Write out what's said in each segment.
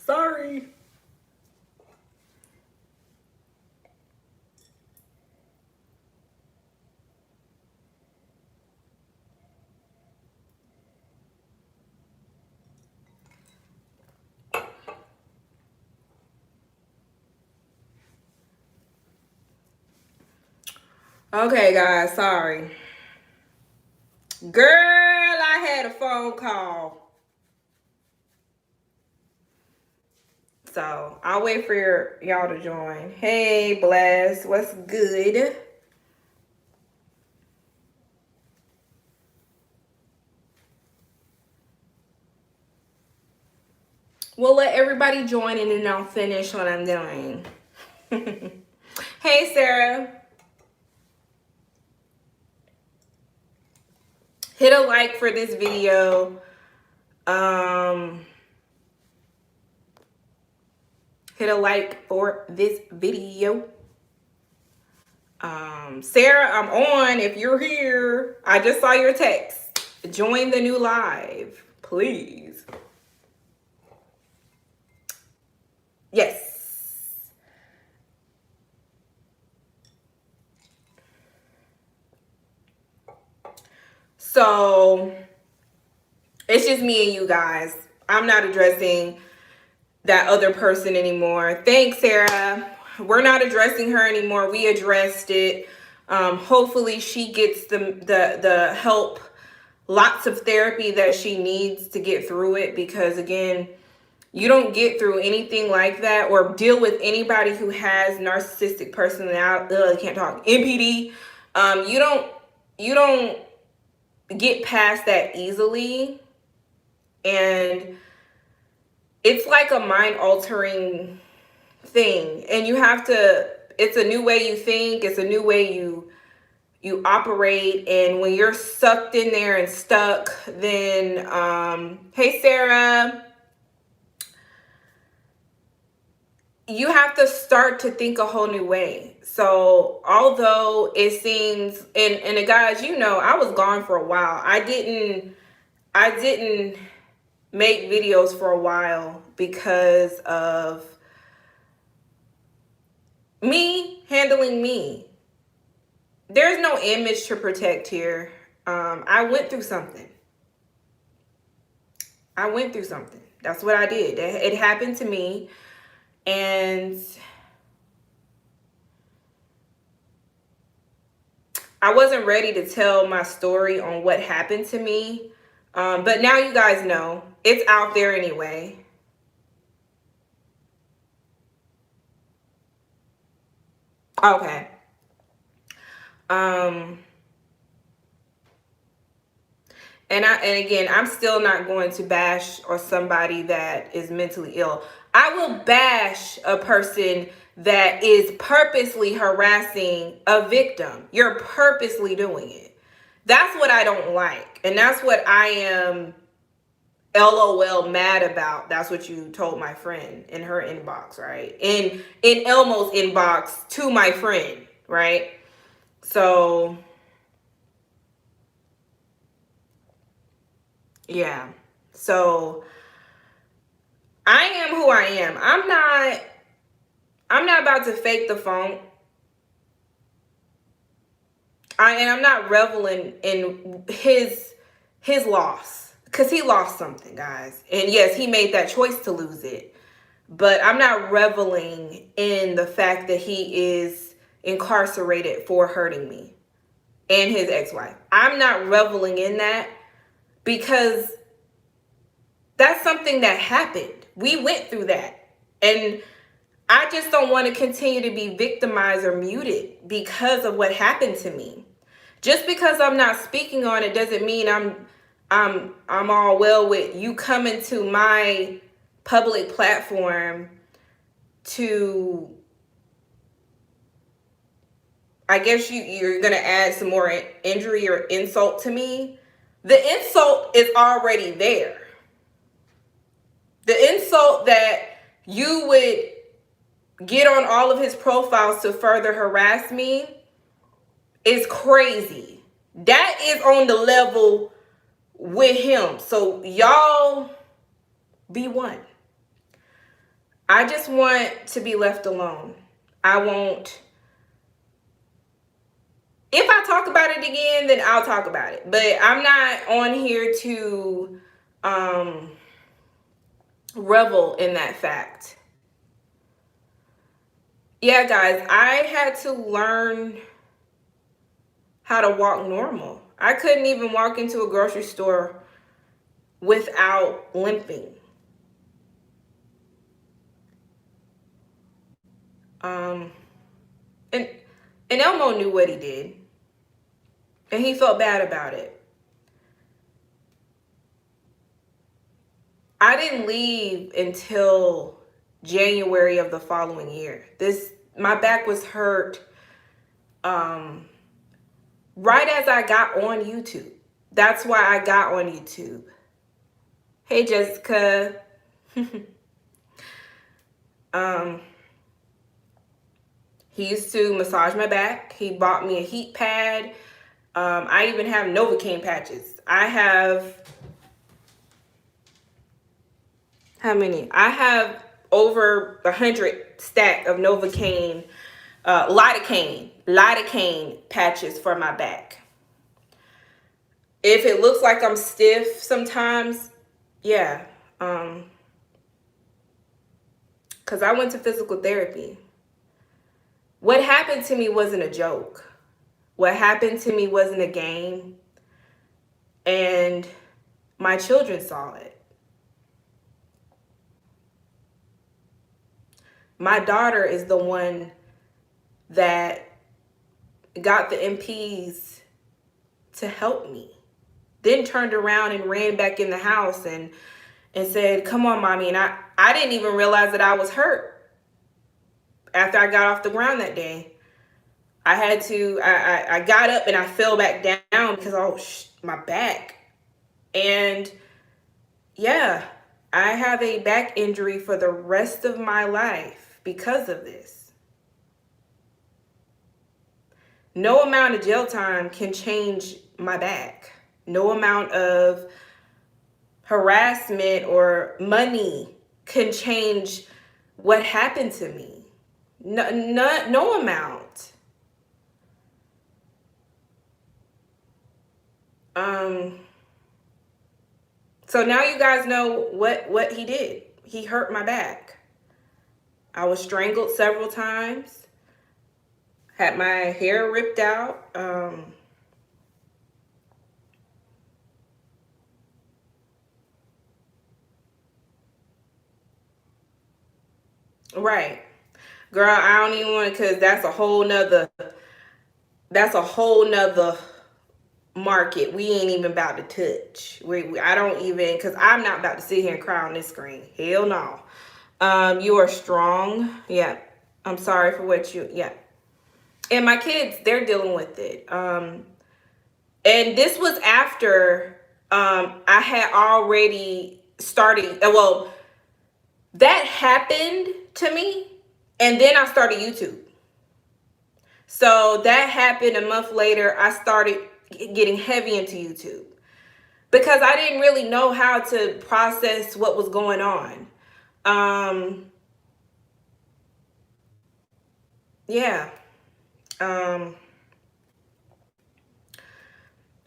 Sorry. Okay, guys, sorry. Girl, I had a phone call. So I'll wait for y'all to join. Hey, Bless, what's good? We'll let everybody join and then I'll finish what I'm doing. Hey, Sarah. Hit a like for this video. Hit a like for this video. Sarah, I'm on. If you're here, I just saw your text. Join the new live, please. Yes. So it's just me and you guys. I'm not addressing that other person anymore. Thanks, Sarah. We're not addressing her anymore. We addressed it. Hopefully she gets the help, lots of therapy that she needs to get through it, because again, you don't get through anything like that or deal with anybody who has narcissistic personality. I can't talk. NPD. You don't get past that easily, and it's like a mind altering thing, and you have to. It's a new way you think. It's a new way you operate, and when you're sucked in there and stuck, then hey, Sarah. You have to start to think a whole new way. So although it seems, and guys, you know, I was gone for a while. I didn't make videos for a while because of me handling me. There's no image to protect here. I went through something. That's what I did. It happened to me. And I wasn't ready to tell my story on what happened to me. But now you guys know. It's out there anyway. Okay. And again, I'm still not going to bash or somebody that is mentally ill. I will bash a person that is purposely harassing a victim. You're purposely doing it. That's what I don't like. And that's what I am LOL mad about. That's what you told my friend in her inbox, right? In Elmo's inbox to my friend, right? So yeah. So I am who I am. I'm not about to fake the funk. I'm not reveling in his loss, because he lost something, guys. And yes, he made that choice to lose it. But I'm not reveling in the fact that he is incarcerated for hurting me and his ex-wife. I'm not reveling in that, because that's something that happened. We went through that. And I just don't want to continue to be victimized or muted because of what happened to me. Just because I'm not speaking on it doesn't mean I'm all well with you coming to my public platform to, I guess you're going to add some more injury or insult to me. The insult is already there. The insult that you would get on all of his profiles to further harass me is crazy. That is on the level with him. So y'all be one. I just want to be left alone. I won't. If I talk about it again, then I'll talk about it. But I'm not on here to revel in that fact. Yeah, guys, I had to learn how to walk normal. I couldn't even walk into a grocery store without limping. And Elmo knew what he did, and he felt bad about it. I didn't leave until January of the following year. My back was hurt right as I got on YouTube. That's why I got on YouTube. Hey, Jessica. He used to massage my back. He bought me a heat pad. I even have Novocaine patches. I have, how many? I have over 100 stack of Novocaine, lidocaine patches for my back. If it looks like I'm stiff sometimes, yeah. Because I went to physical therapy. What happened to me wasn't a joke. What happened to me wasn't a game. And my children saw it. My daughter is the one that got the MPs to help me. Then turned around and ran back in the house and said, come on, mommy. And I didn't even realize that I was hurt. After I got off the ground that day, I got up and I fell back down because, my back. And yeah, I have a back injury for the rest of my life because of this. No amount of jail time can change my back. No amount of harassment or money can change what happened to me. No amount. So now you guys know what he did. He hurt my back. I was strangled several times. Had my hair ripped out. Right. Girl, I don't even want to, because that's a whole nother market we ain't even about to touch. I don't even, because I'm not about to sit here and cry on this screen. Hell no. You are strong. Yeah. I'm sorry for yeah. And my kids, they're dealing with it. And this was after I had already started, well, that happened to me, and then I started YouTube. So that happened a month later. I started getting heavy into YouTube because I didn't really know how to process what was going on. Yeah.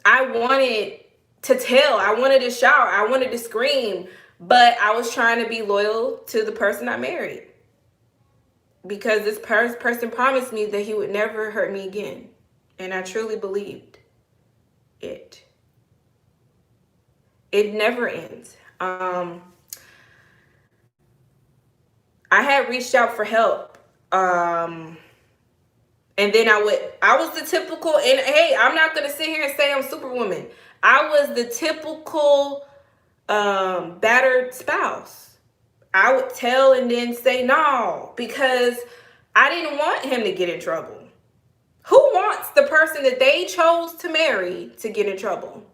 I wanted to tell. I wanted to shout. I wanted to scream. But I was trying to be loyal to the person I married. Because this person promised me that he would never hurt me again. And I truly believed it. It never ends. I had reached out for help. And then I was the typical, and hey, I'm not going to sit here and say I'm Superwoman. I was the typical battered spouse. I would tell and then say no, because I didn't want him to get in trouble. Who wants the person that they chose to marry to get in trouble?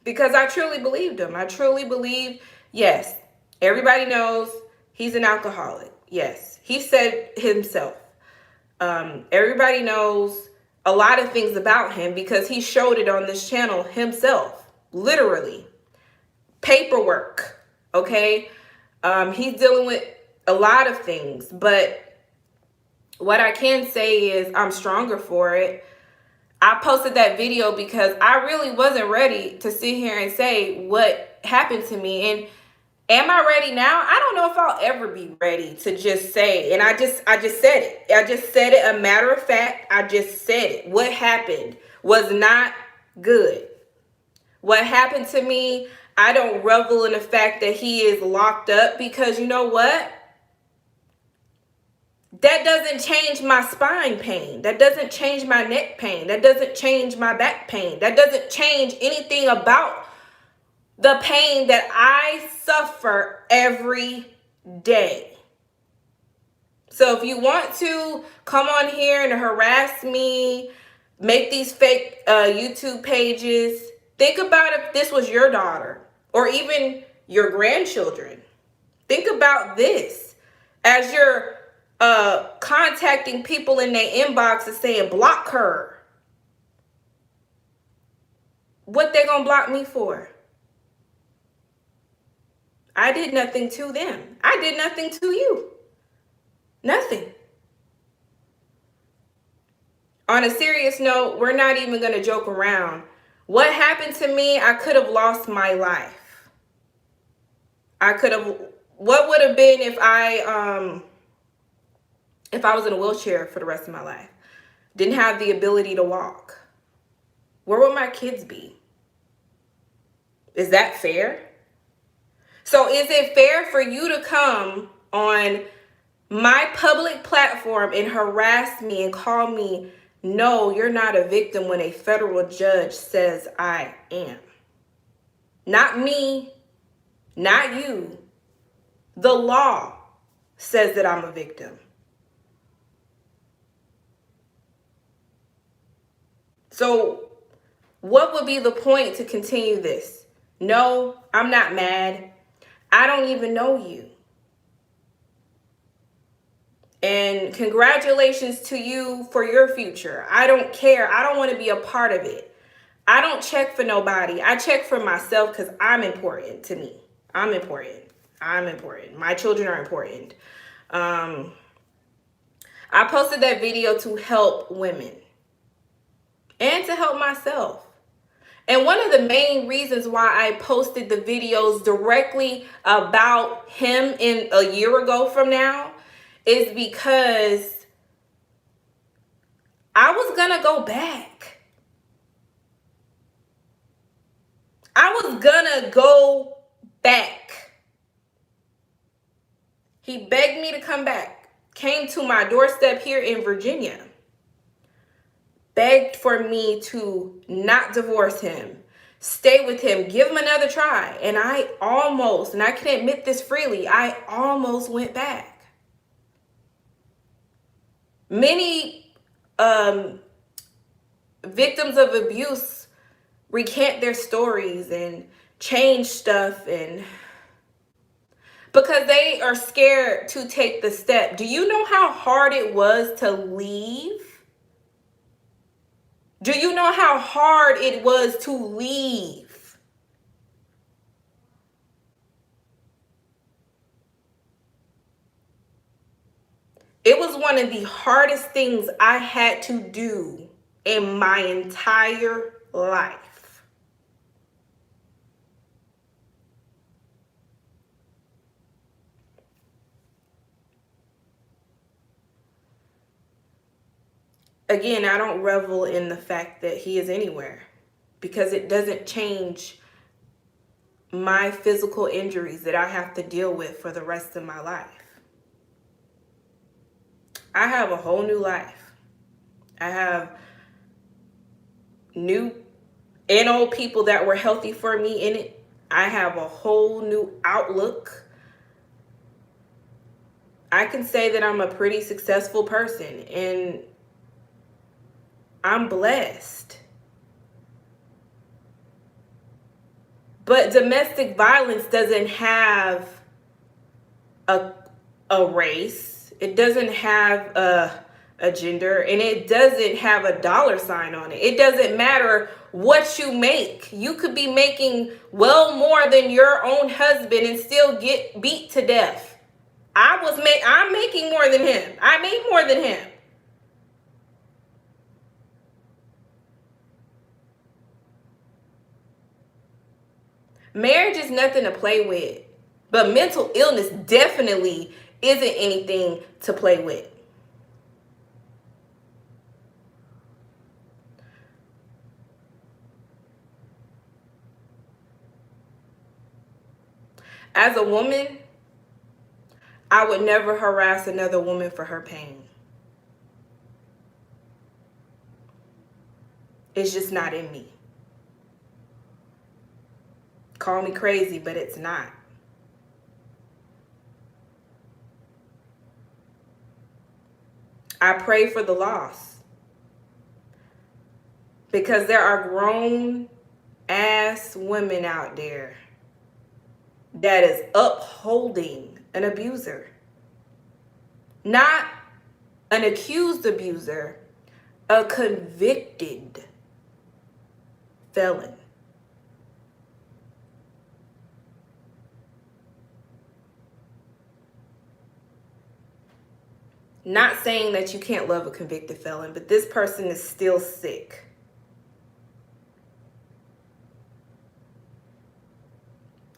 Because I truly believed him. I truly believe, yes, everybody knows he's an alcoholic. Yes, he said himself. Everybody knows a lot of things about him because he showed it on this channel himself, literally. paperwork, okay? He's dealing with a lot of things, but what I can say is I'm stronger for it. I posted that video because I really wasn't ready to sit here and say what happened to me. And am I ready now? I don't know if I'll ever be ready to just say. And I just said it. I just said it. A matter of fact, I just said it. What happened was not good. What happened to me, I don't revel in the fact that he is locked up, because you know what? That doesn't change my spine pain. That doesn't change my neck pain. That doesn't change my back pain. That doesn't change anything about the pain that I suffer every day. So if you want to come on here and harass me, make these fake YouTube pages, think about if this was your daughter or even your grandchildren. Think about this as you're contacting people in their inbox and saying, block her. What they gonna block me for? I did nothing to them. I did nothing to you. Nothing. On a serious note, we're not even going to joke around. What happened to me, I could have lost my life. What would have been if I was in a wheelchair for the rest of my life? Didn't have the ability to walk. Where would my kids be? Is that fair? So is it fair for you to come on my public platform and harass me and call me, no, you're not a victim, when a federal judge says I am? Not me, not you. The law says that I'm a victim. So what would be the point to continue this? No, I'm not mad. I don't even know you. And congratulations to you for your future. I don't care. I don't want to be a part of it. I don't check for nobody. I check for myself because I'm important to me. I'm important. I'm important. My children are important. I posted that video to help women and to help myself. And one of the main reasons why I posted the videos directly about him in a year ago from now is because I was gonna go back. I was gonna go back. He begged me to come back, came to my doorstep here in Virginia, begged for me to not divorce him, stay with him, give him another try. And I almost, and I can admit this freely, I almost went back. Many victims of abuse recant their stories and change stuff, and because they are scared to take the step. Do you know how hard it was to leave? Do you know how hard it was to leave? It was one of the hardest things I had to do in my entire life. Again, I don't revel in the fact that he is anywhere, because it doesn't change my physical injuries that I have to deal with for the rest of my life. I have a whole new life. I have new and old people that were healthy for me in it. I have a whole new outlook. I can say that I'm a pretty successful person, and I'm blessed. But domestic violence doesn't have a race. It doesn't have a a gender, and it doesn't have a dollar sign on it. It doesn't matter what you make. You could be making well more than your own husband and still get beat to death. I'm making more than him. I make more than him. Marriage is nothing to play with, but mental illness definitely isn't anything to play with. As a woman, I would never harass another woman for her pain. It's just not in me. Call me crazy, but it's not. I pray for the loss, because there are grown ass women out there that is upholding an abuser. Not an accused abuser, a convicted felon. Not saying that you can't love a convicted felon, but this person is still sick.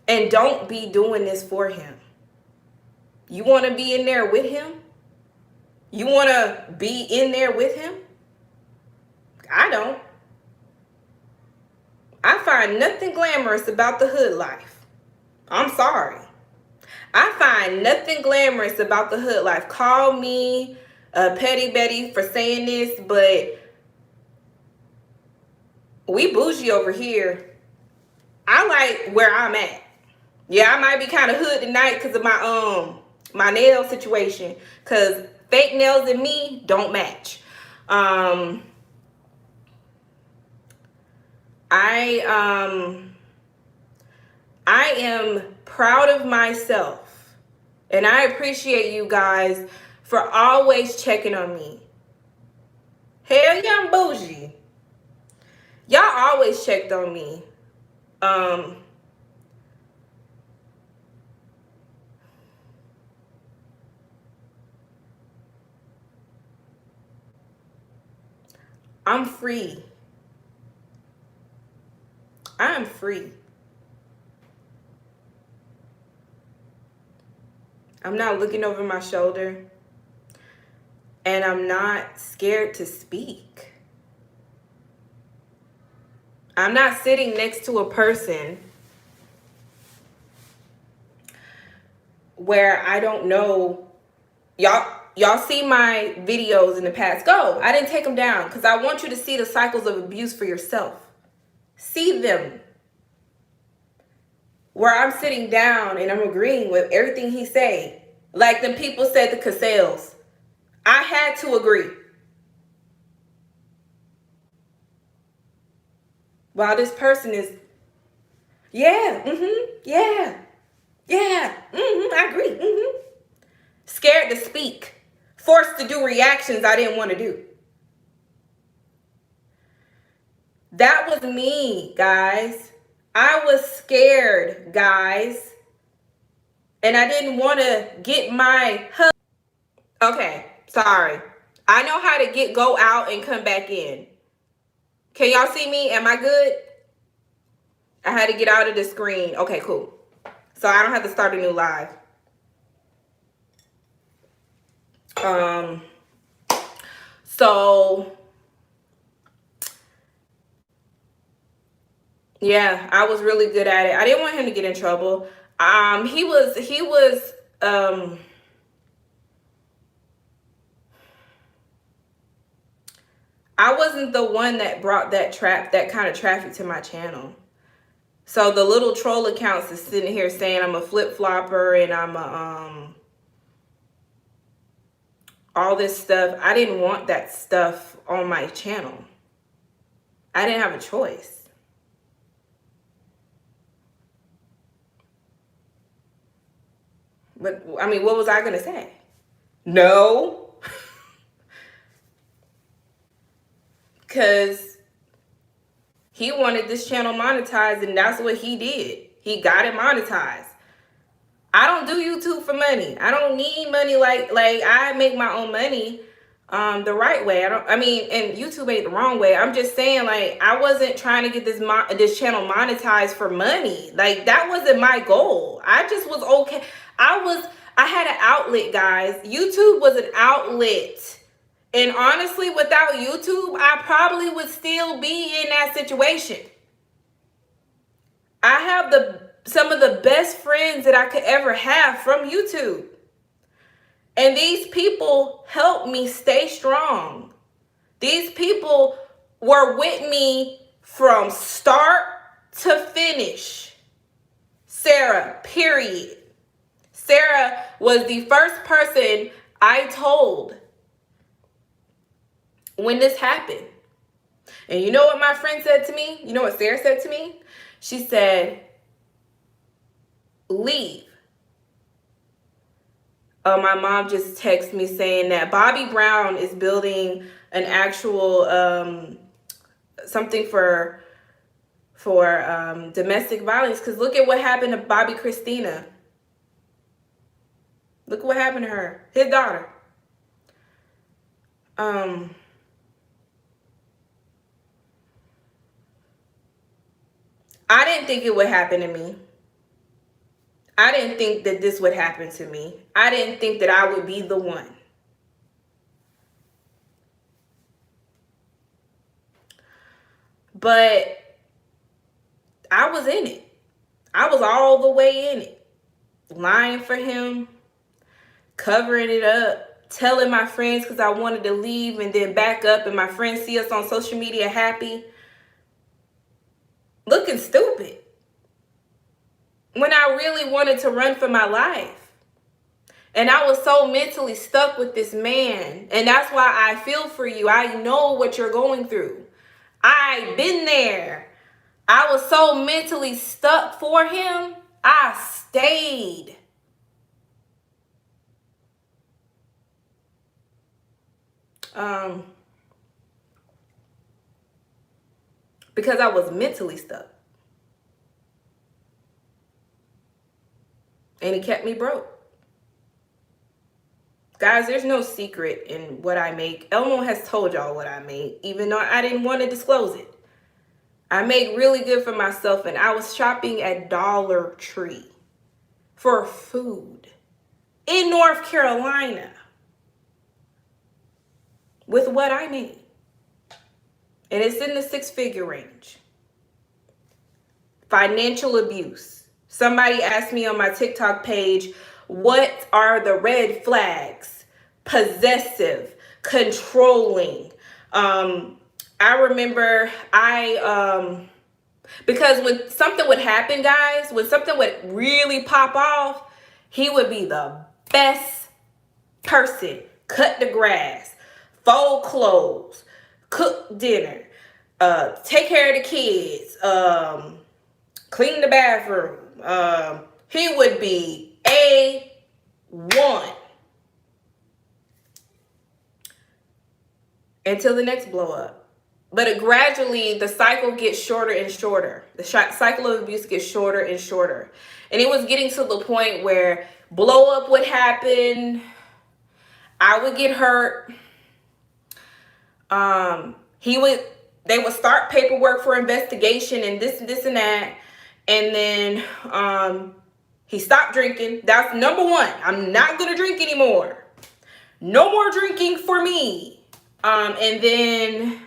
And don't be doing this for him. You want to be in there with him? You want to be in there with him? I don't. I find nothing glamorous about the hood life. I'm sorry. I find nothing glamorous about the hood life. Call me a petty Betty for saying this, but we bougie over here. I like where I'm at. Yeah, I might be kind of hood tonight because of my nail situation, because fake nails and me don't match. I am proud of myself, and I appreciate you guys for always checking on me. Hell yeah, I'm bougie. Y'all always checked on me. I'm free. I'm free. I'm not looking over my shoulder, and I'm not scared to speak. I'm not sitting next to a person where I don't know. Y'all see my videos in the past. Go. I didn't take them down because I want you to see the cycles of abuse for yourself. See them. Where I'm sitting down and I'm agreeing with everything he say. Like them people said to Cassell's. I had to agree. While this person is, yeah, yeah, I agree, Scared to speak. Forced to do reactions I didn't want to do. That was me, guys. I was scared, guys. And I didn't want to get my husband. Okay, sorry. I know how to go out and come back in. Can y'all see me? Am I good? I had to get out of the screen. Okay, cool. So I don't have to start a new live. So yeah, I was really good at it. I didn't want him to get in trouble. He was I wasn't the one that brought that kind of traffic to my channel. So the little troll accounts is sitting here saying I'm a flip-flopper and I'm a all this stuff. I didn't want that stuff on my channel. I didn't have a choice. But I mean, what was I gonna say? No. because he wanted this channel monetized, and that's what he did. He got it monetized. I don't do YouTube for money. I don't need money like I make my own money the right way. I mean, and YouTube ain't the wrong way. I'm just saying, like, I wasn't trying to get this channel monetized for money. Like, that wasn't my goal. I just was okay. I had an outlet, guys. YouTube was an outlet. And honestly, without YouTube, I probably would still be in that situation. I have some of the best friends that I could ever have from YouTube. And these people helped me stay strong. These people were with me from start to finish. Sarah, period. Sarah was the first person I told when this happened. And you know what my friend said to me? You know what Sarah said to me? She said, leave. My mom just texted me saying that Bobby Brown is building an actual something for domestic violence. Because look at what happened to Bobby Christina. Look what happened to her, his daughter. I didn't think it would happen to me. I didn't think that this would happen to me. I didn't think that I would be the one. But I was in it. I was all the way in it. Lying for him, covering it up, telling my friends because I wanted to leave and then back up, and my friends see us on social media happy. Looking stupid. When I really wanted to run for my life. And I was so mentally stuck with this man. And that's why I feel for you. I know what you're going through. I've been there. I was so mentally stuck for him. I stayed. Because I was mentally stuck. And he kept me broke. Guys, there's no secret in what I make. Elmo has told y'all what I make, even though I didn't want to disclose it. I make really good for myself, and I was shopping at Dollar Tree for food in North Carolina with what I made. And it's in the 6-figure range. Financial abuse. Somebody asked me on my TikTok page, what are the red flags? Possessive, controlling. I remember because when something would happen, guys, when something would really pop off, he would be the best person. Cut the grass, fold clothes, cook dinner, take care of the kids, clean the bathroom. He would be A1 until the next blow up. But gradually, the cycle gets shorter and shorter. The cycle of abuse gets shorter and shorter. And it was getting to the point where blow up would happen. I would get hurt. They would start paperwork for investigation and this and that. And then he stopped drinking. That's number one. I'm not going to drink anymore. No more drinking for me. And then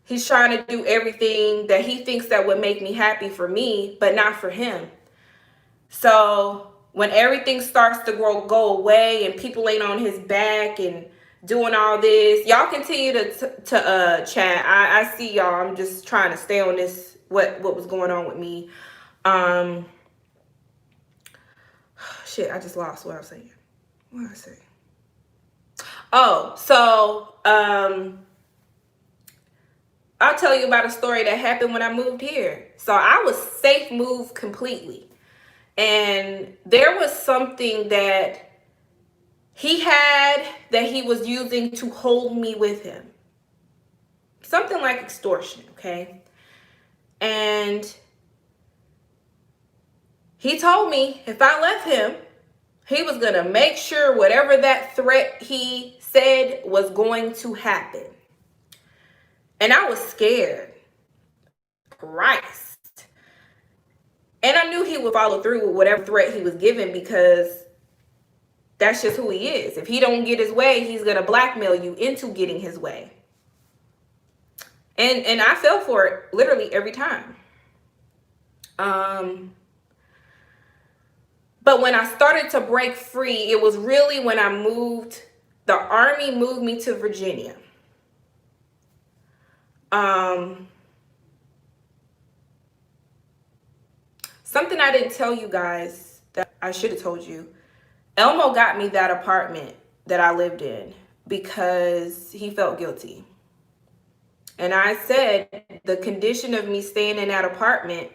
he's trying to do everything that he thinks that would make me happy for me, but not for him. So when everything starts to go away and people ain't on his back and doing all this, y'all continue to chat. I see y'all. I'm just trying to stay on this, what was going on with me. Shit, I just lost what I was saying. What did I say? Oh, so I'll tell you about a story that happened when I moved here. So I was safe moved completely. And there was something that he had that he was using to hold me with him. Something like extortion, okay? And he told me if I left him, he was going to make sure whatever that threat he said was going to happen. And I was scared. Christ. And I knew he would follow through with whatever threat he was given, because that's just who he is. If he don't get his way, he's going to blackmail you into getting his way. And I fell for it literally every time. But when I started to break free, it was really when I moved, the Army moved me to Virginia. Something I didn't tell you guys that I should have told you. Elmo got me that apartment that I lived in because he felt guilty. And I said the condition of me staying in that apartment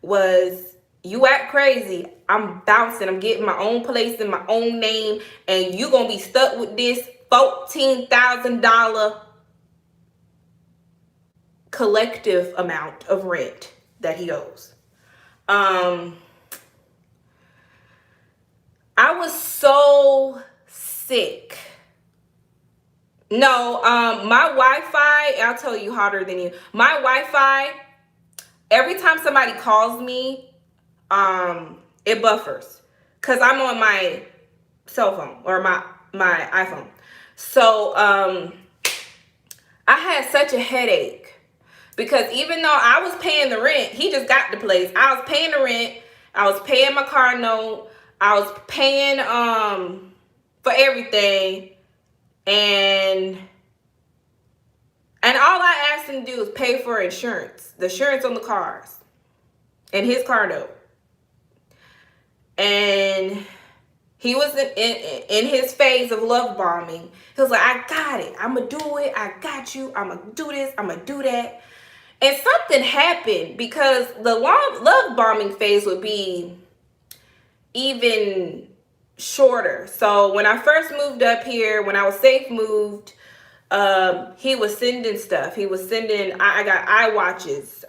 was, you act crazy, I'm bouncing, I'm getting my own place in my own name, and you gonna be stuck with this $14,000 collective amount of rent that he owes. I was so sick. No, my Wi-Fi, I'll tell you hotter than you. My Wi-Fi, every time somebody calls me, it buffers because I'm on my cell phone or my iPhone. So I had such a headache because even though I was paying the rent, he just got the place. I was paying the rent, I was paying my car note, I was paying for everything, and all I asked him to do was pay for insurance, the insurance on the cars, and his car note. And he was in his phase of love bombing. He was like, I got it. I'm going to do it. I got you. I'm going to do this. I'm going to do that. And something happened because the love bombing phase would be even shorter. So when I first moved up here, when I was safe moved, he was sending stuff. He was sending, I got iWatches.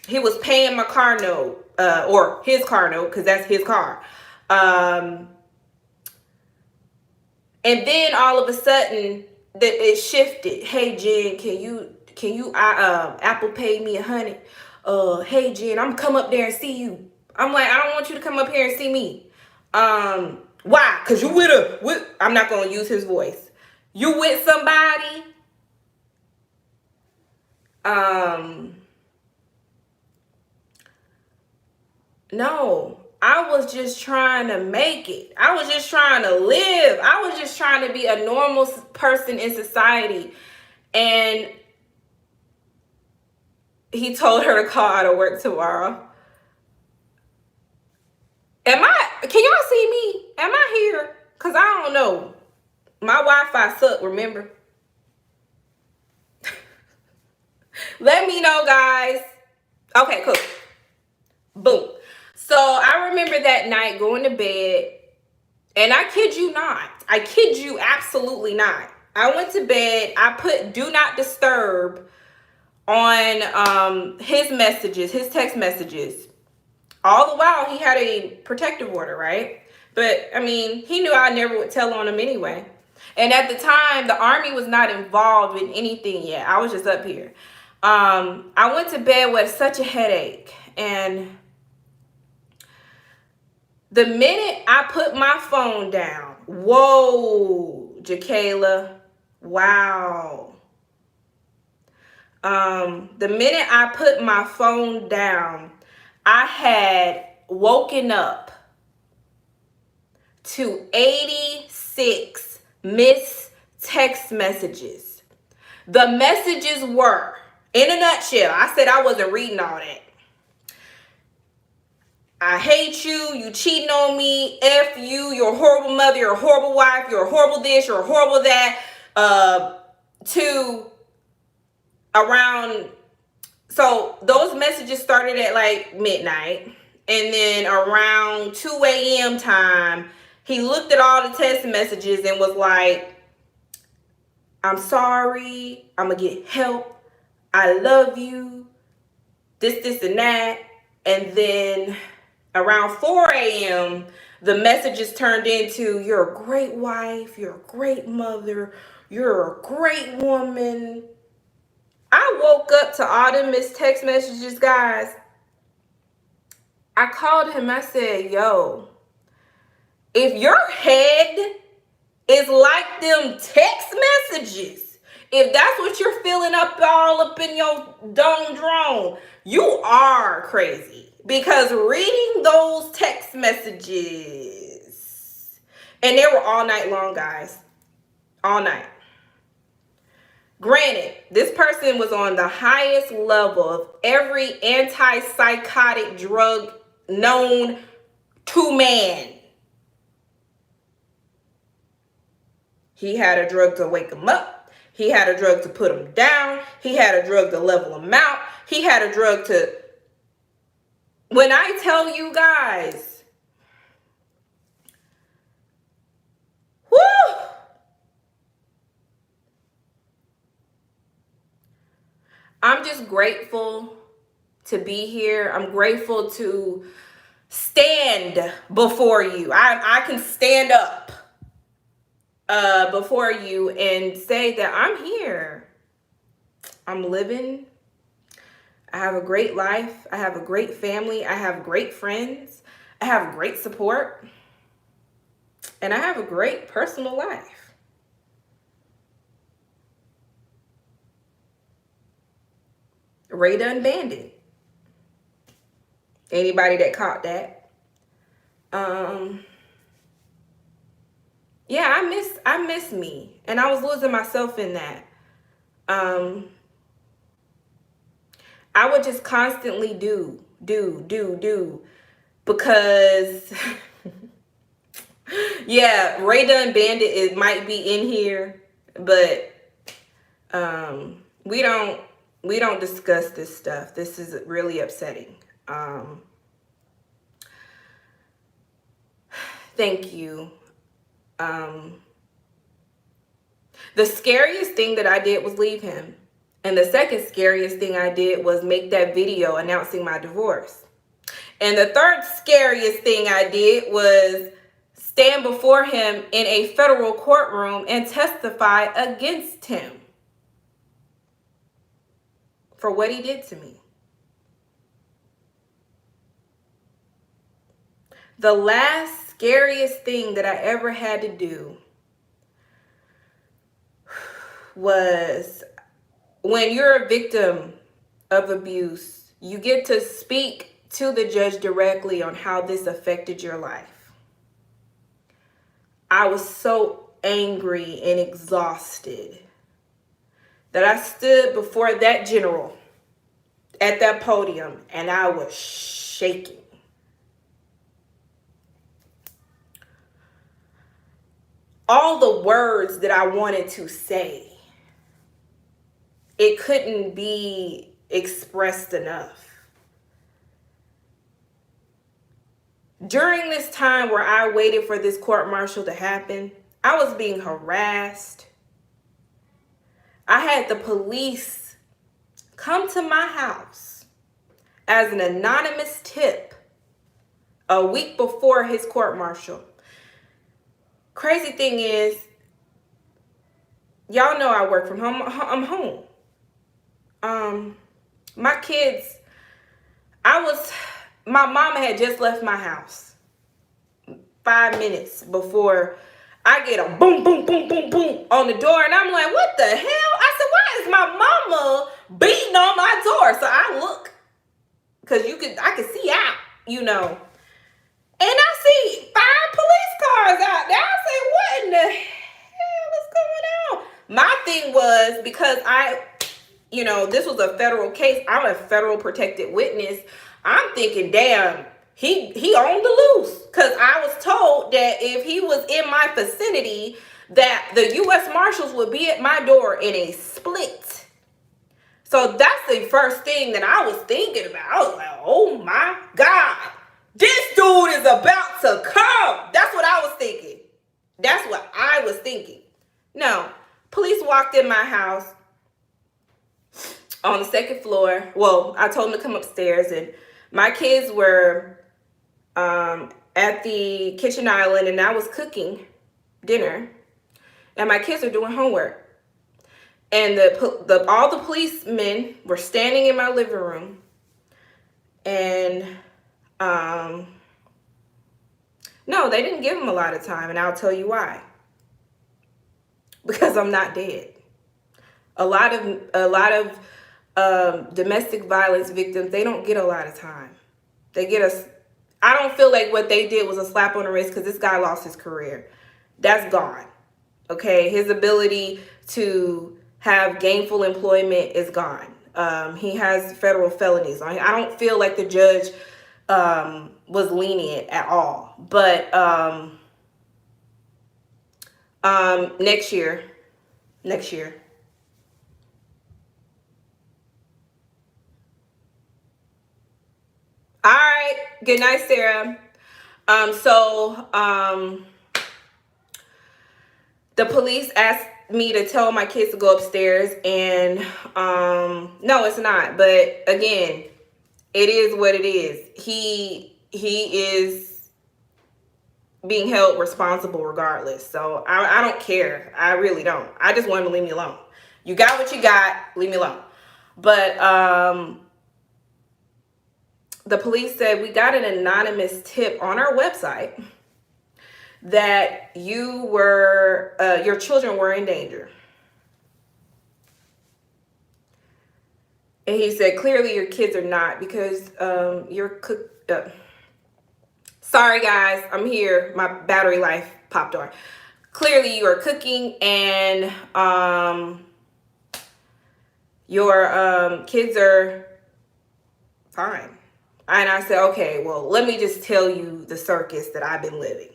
He was paying my car note, or his car note, because that's his car. And then all of a sudden, it shifted. Hey, Jen, can you Apple Pay me $100? Hey, Jen, I'm come up there and see you. I'm like, I don't want you to come up here and see me. Why? Because you with I'm not going to use his voice. You with somebody? No, I was just trying to make it. I was just trying to live. I was just trying to be a normal person in society. And he told her to call out of work tomorrow. Can y'all see me? Am I here? Because I don't know. My Wi-Fi sucked, remember? Let me know, guys. Okay, cool. Boom. So I remember that night going to bed, and I kid you not. I kid you absolutely not. I went to bed. I put do not disturb on his messages, his text messages. All the while, he had a protective order, right? But, I mean, he knew I never would tell on him anyway. And at the time, the Army was not involved in anything yet. I was just up here. I went to bed with such a headache. And the minute I put my phone down, whoa, Jakayla, wow. The minute I put my phone down, I had woken up to 86 missed text messages. The messages were, in a nutshell, I said I wasn't reading all that. I hate you, you cheating on me, F you, you're a horrible mother, you're a horrible wife, you're a horrible this, you're a horrible that, to around, so those messages started at like midnight. And then around 2 a.m. time, he looked at all the text messages and was like, I'm sorry, I'm gonna get help, I love you, this, and that. And then around 4 a.m., the messages turned into, you're a great wife, you're a great mother, you're a great woman. I woke up to all them missed text messages, guys. I called him, I said, yo, if your head is like them text messages, if that's what you're feeling up all up in your dome drone, you are crazy. Because reading those text messages, and they were all night long, guys. All night. Granted, this person was on the highest level of every antipsychotic drug known to man. He had a drug to wake him up. He had a drug to put him down. He had a drug to level him out. He had a drug to... When I tell you guys, whoo! I'm just grateful to be here. I'm grateful to stand before you. I can stand up before you and say that I'm here. I'm living. I have a great life. I have a great family. I have great friends. I have great support. And I have a great personal life. Ray done banded. Anybody that caught that. Yeah, I miss me. And I was losing myself in that. I would just constantly do. Because, yeah, Ray done bandit, it might be in here, but we don't discuss this stuff. This is really upsetting. Thank you. The scariest thing that I did was leave him. And the second scariest thing I did was make that video announcing my divorce. And the third scariest thing I did was stand before him in a federal courtroom and testify against him for what he did to me. The last scariest thing that I ever had to do was, when you're a victim of abuse, you get to speak to the judge directly on how this affected your life. I was so angry and exhausted that I stood before that general at that podium and I was shaking. All the words that I wanted to say, it couldn't be expressed enough. During this time where I waited for this court-martial to happen, I was being harassed. I had the police come to my house as an anonymous tip a week before his court-martial. Crazy thing is, y'all know I work from home. I'm home. My kids, my mama had just left my house 5 minutes before I get a boom, boom, boom, boom, boom on the door. And I'm like, what the hell? I said, why is my mama beating on my door? So I look, because I can see out, And I see 5 police cars out there. I say, what in the hell is going on? My thing was, because this was a federal case. I'm a federal protected witness. I'm thinking, damn, he on the loose. Because I was told that if he was in my vicinity, that the U.S. Marshals would be at my door in a split. So that's the first thing that I was thinking about. I was like, oh my God. This dude is about to come. That's what I was thinking. That's what I was thinking. No, police walked in my house on the second floor. Well, I told them to come upstairs, and my kids were at the kitchen island, and I was cooking dinner, and my kids are doing homework. And all the policemen were standing in my living room, and no, they didn't give him a lot of time, and I'll tell you why. Because I'm not dead. A lot of domestic violence victims, they don't get a lot of time. They get us. I don't feel like what they did was a slap on the wrist, because this guy lost his career. That's gone. Okay, his ability to have gainful employment is gone. He has federal felonies. I don't feel like the judge was lenient at all. But next year. All right. Good night, Sarah. The police asked me to tell my kids to go upstairs, and no, it's not. But again, it is what it is. He is being held responsible regardless. So I don't care. I really don't. I just want him to leave me alone. You got what you got. Leave me alone. But the police said, we got an anonymous tip on our website that your children were in danger. And he said, clearly your kids are not, because sorry guys, I'm here. My battery life popped on. Clearly you are cooking, and your kids are fine. And I said, okay, well, let me just tell you the circus that I've been living.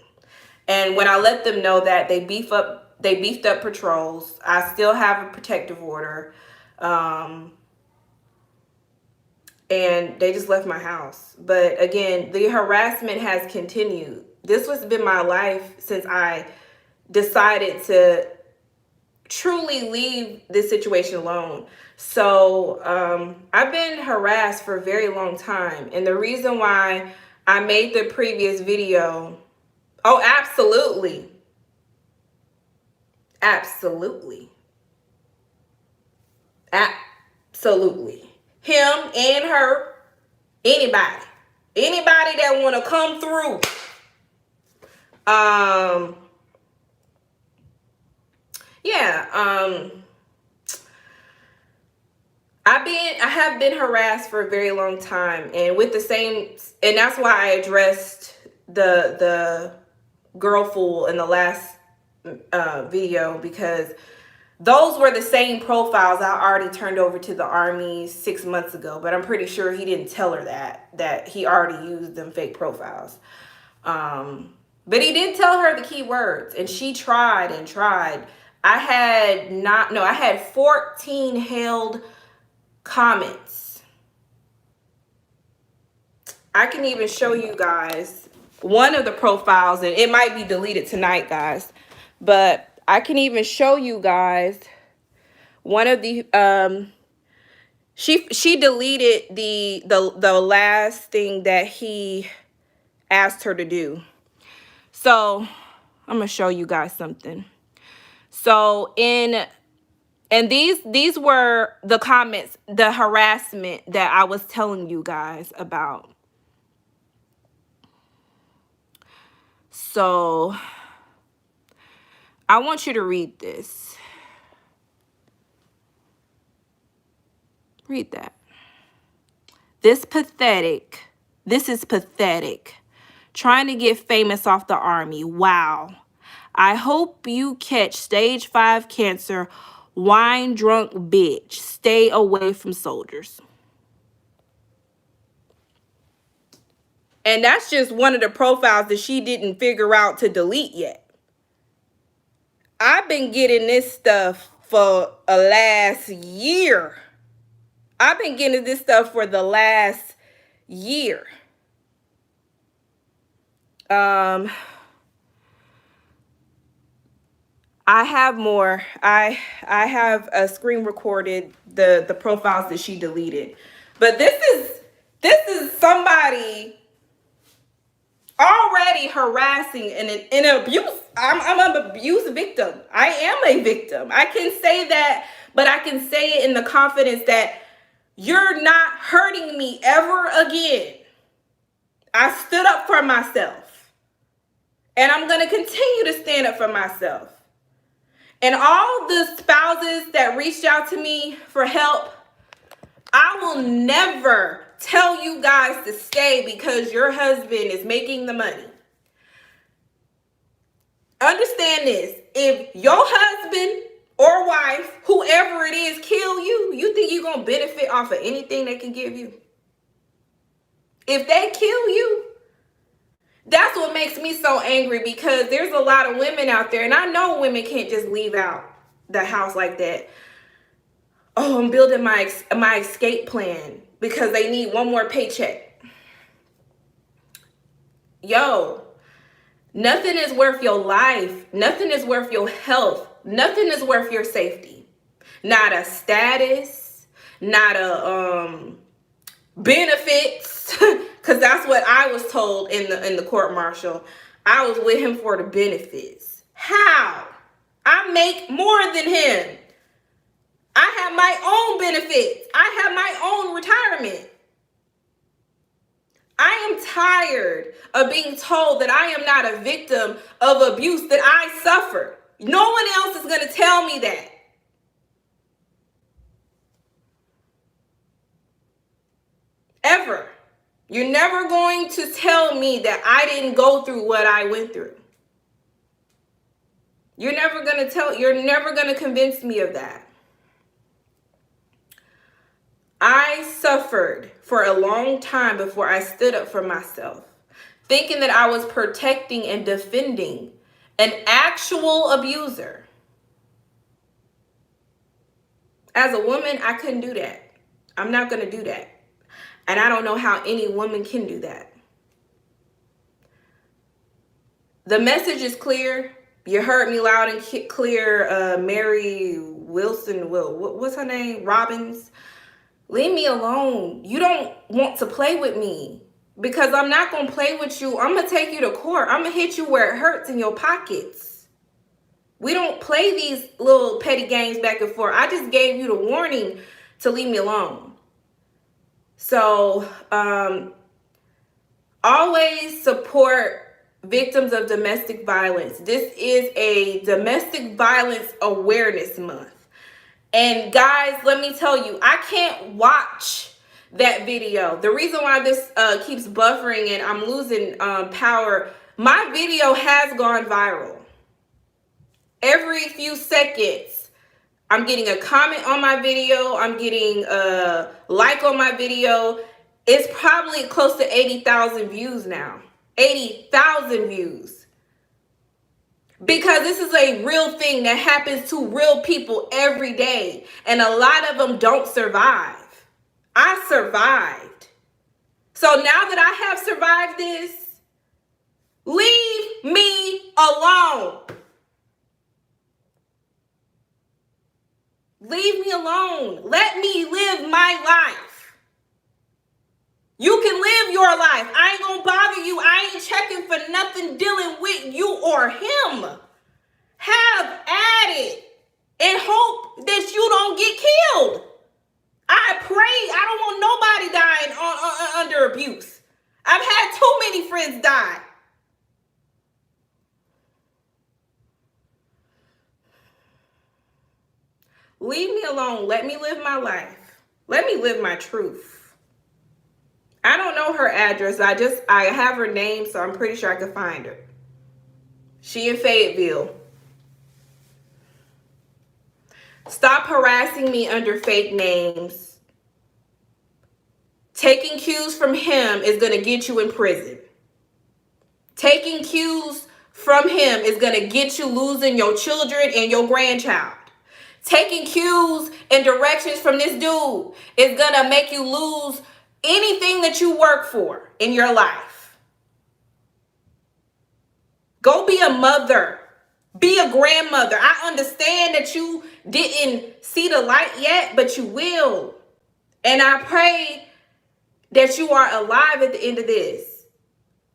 And when I let them know that, they beefed up patrols. I still have a protective order. And they just left my house. But again, the harassment has continued. This has been my life since I decided to truly leave this situation alone. So I've been harassed for a very long time. And the reason why I made the previous video, oh, absolutely. Absolutely. Absolutely. Him and her, anybody that want to come through. I have been harassed for a very long time, and and that's why I addressed the girl fool in the last video, because those were the same profiles I already turned over to the Army 6 months ago, but I'm pretty sure he didn't tell her that he already used them fake profiles. But he did tell her the key words, and she tried and tried. I had 14 held comments. I can even show you guys one of the profiles, and it might be deleted tonight, guys, but I can even show you guys one of the she deleted the last thing that he asked her to do. So I'm gonna show you guys something. So and these were the comments, the harassment that I was telling you guys about. So I want you to read this. Read that. This is pathetic. Trying to get famous off the Army. Wow. I hope you catch stage 5 cancer. Wine drunk bitch. Stay away from soldiers. And that's just one of the profiles that she didn't figure out to delete yet. I've been getting this stuff for a last year. I've been getting this stuff for the last year. Um, I have more. I have screen recorded the profiles that she deleted. But this is somebody already harassing and an abuse. I'm an abuse victim. I am a victim. I can say that, but I can say it in the confidence that you're not hurting me ever again. I stood up for myself. And I'm going to continue to stand up for myself. And all the spouses that reached out to me for help, I will never tell you guys to stay because your husband is making the money. Understand this. If your husband or wife, whoever it is, kill you, you think you're going to benefit off of anything they can give you? If they kill you, that's what makes me so angry, because there's a lot of women out there, and I know women can't just leave out the house like that. Oh, I'm building my escape plan because they need one more paycheck. Yo, nothing is worth your life. Nothing is worth your health. Nothing is worth your safety. Not a status, not a benefits, because that's what I was told in the court martial. I was with him for the benefits. How? I make more than him. I have my own benefits. I have my own retirement. I am tired of being told that I am not a victim of abuse that I suffered. No one else is going to tell me that. Ever. You're never going to tell me that I didn't go through what I went through. You're never going to convince me of that. I suffered for a long time before I stood up for myself, thinking that I was protecting and defending an actual abuser. As a woman, I couldn't do that. I'm not going to do that. And I don't know how any woman can do that. The message is clear. You heard me loud and clear. Mary Wilson, what's her name? Robbins. Leave me alone. You don't want to play with me, because I'm not going to play with you. I'm going to take you to court. I'm going to hit you where it hurts in your pockets. We don't play these little petty games back and forth. I just gave you the warning to leave me alone. So, always support victims of domestic violence. This is a domestic violence awareness month. And guys, let me tell you, I can't watch that video. The reason why this keeps buffering and I'm losing power, my video has gone viral. Every few seconds, I'm getting a comment on my video. I'm getting a like on my video. It's probably close to 80,000 views now. 80,000 views. Because this is a real thing that happens to real people every day. And a lot of them don't survive. I survived. So now that I have survived this, leave me alone. Leave me alone. Let me live my life. You can live your life. I ain't gonna bother you. I ain't checking for nothing dealing with you or him. Have at it and hope that you don't get killed. I pray. I don't want nobody dying under abuse. I've had too many friends die. Leave me alone. Let me live my life. Let me live my truth. I don't know her address. I have her name, so I'm pretty sure I can find her. She in Fayetteville. Stop harassing me under fake names. Taking cues from him is going to get you in prison. Taking cues from him is going to get you losing your children and your grandchild. Taking cues and directions from this dude is going to make you lose anything that you work for in your life. Go be a mother. Be a grandmother. I understand that you didn't see the light yet, but you will. And I pray that you are alive at the end of this.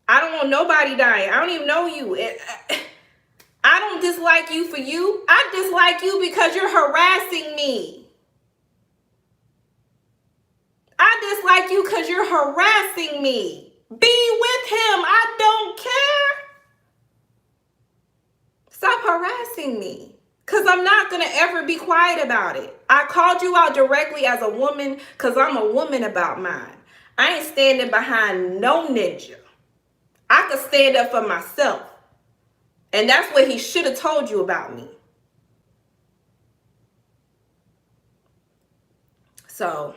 I don't want nobody dying. I don't even know you. I don't dislike you for you. I dislike you because you're harassing me. I dislike you because you're harassing me. Be with him. I don't care. Stop harassing me. Because I'm not going to ever be quiet about it. I called you out directly as a woman because I'm a woman about mine. I ain't standing behind no ninja. I could stand up for myself. And that's what he should have told you about me. So,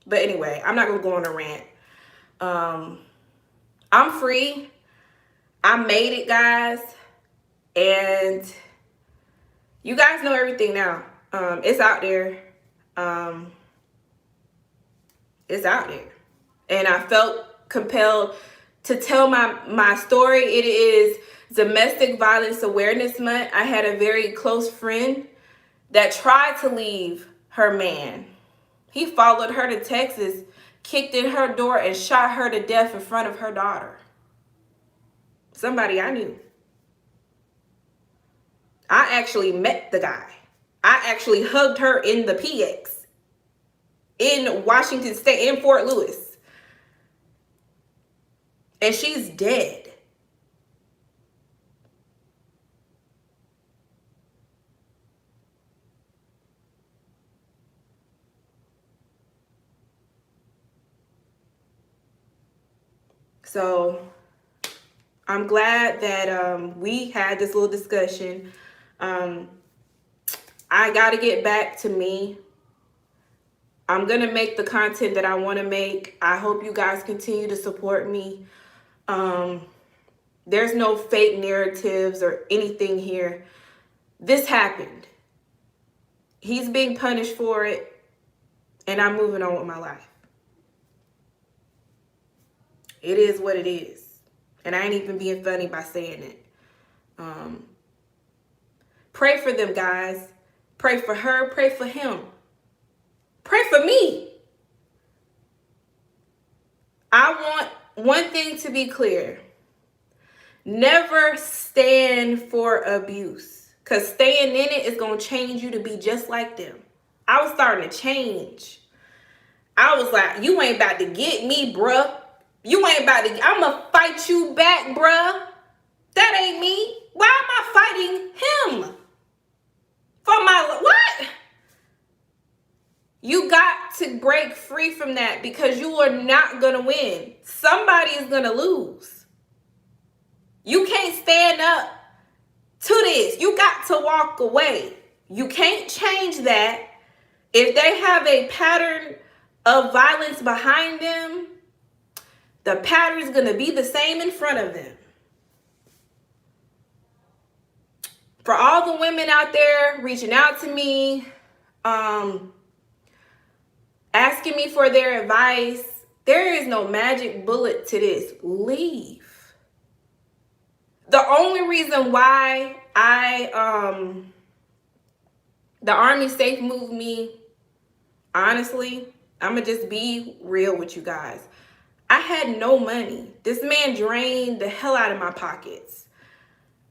but anyway, I'm not going to go on a rant. I'm free. I made it, guys. And you guys know everything now. It's out there. It's out there. And I felt compelled to tell my story. It is Domestic Violence Awareness Month. I had a very close friend that tried to leave her man. He followed her to Texas, kicked in her door, and shot her to death in front of her daughter. Somebody I knew. I actually met the guy. I actually hugged her in the PX in Washington State, in Fort Lewis. And she's dead. So I'm glad that we had this little discussion. I got to get back to me. I'm going to make the content that I want to make. I hope you guys continue to support me. There's no fake narratives or anything here. This happened. He's being punished for it, and I'm moving on with my life. It is what it is. And I ain't even being funny by saying it. Pray for them, guys. Pray for her. Pray for him. Pray for me. I want one thing to be clear. Never stand for abuse. Because staying in it is going to change you to be just like them. I was starting to change. I was like, you ain't about to get me, bruh. You ain't about to, I'm going to fight you back, bruh. That ain't me. Why am I fighting him? For my, what? You got to break free from that because you are not going to win. Somebody is going to lose. You can't stand up to this. You got to walk away. You can't change that. If they have a pattern of violence behind them, the pattern is going to be the same in front of them. For all the women out there reaching out to me, asking me for their advice, there is no magic bullet to this. Leave. The only reason why the Army safe moved me, honestly, I'm going to just be real with you guys. I had no money. This man drained the hell out of my pockets.